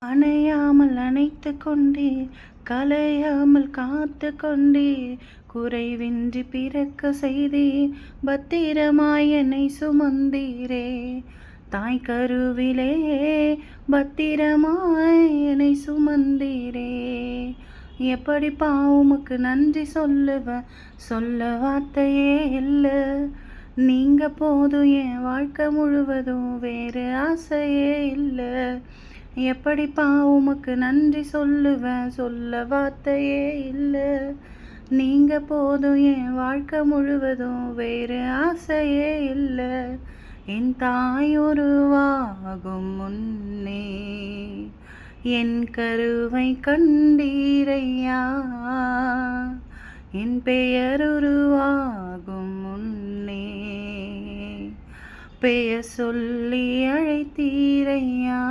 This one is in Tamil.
அணையாமல் அணைத்து கொண்டே கலையாமல் காத்து கொண்டே குறைவின்றி பிறக்க செய்தே பத்திரமாய் என்னை சுமந்தீரே தாய் கருவிலே பத்திரமாய் என்னை சுமந்தீரே எப்படிப்பா உமக்கு நன்றி சொல்ல வார்த்தையே இல்லை நீங்க போதும் என் வாழ்க்கை முழுவதும் வேறு ஆசையே இல்லை எப்படிப்பா உமக்கு நன்றி சொல்ல வார்த்தையே இல்லை நீங்க போதும் என் வாழ்க்கை முழுவதும் வேறு ஆசையே இல்லை என் தாய் உருவாகும் முன்னே என் கருவை கண்டீரையா என் பெயர் உருவாகும் முன்னே பெயர் சொல்லி அழைத்தீரையா